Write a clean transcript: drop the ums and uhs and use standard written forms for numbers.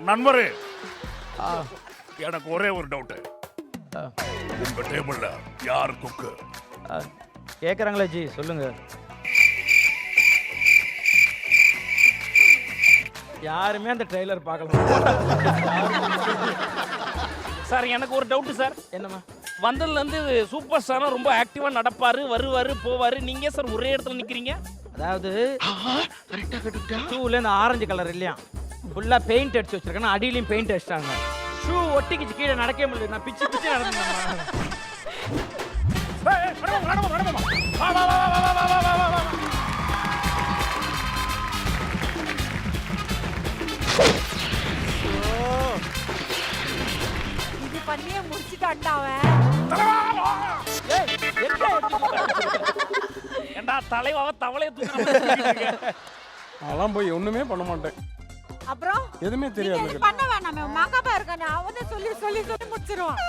நண்பரே, எனக்கு ஒரே ஒரு டவுட். உங்க டேபிள்ல யார் குக்கு? கேட்குறாங்களா ஜி, சொல்லுங்க. யாருமே அந்த ட்ரெய்லர் பார்க்கல சார். எனக்கு ஒரு டவுட் சார். என்னம்மா? வந்ததுலேருந்து சூப்பர் ஸ்டாராக ரொம்ப ஆக்டிவாக நடப்பார், வருவார், போவார். நீங்கள் சார் ஒரே இடத்துல நிற்கிறீங்க. அதாவது ஷூவில் இந்த ஆரஞ்சு கலர் இல்லையா, ஃபுல்லாக பெயிண்ட் அடிச்சு வச்சிருக்கேன். அடியிலையும் பெயிண்ட் அடிச்சிட்டாங்க. ஷூ ஒட்டிக்கிச்சு, கீழே நடக்கவே முடியல. நான் பிச்சு பிச்சு நடந்தேன். இது பண்ணியே முடிச்சுட்டான்டா அவன். ஏண்டா தலைவாவ தவளையை தூக்கிட்டு அதெல்லாம் போய் ஒண்ணுமே பண்ண மாட்டேன். அப்புறம் எதுவுமே தெரியாது. பண்ண வேணாமே, மகபா இருக்கானே அவனே சொல்லி சொல்லி சொல்லி முடிச்சிருவான்.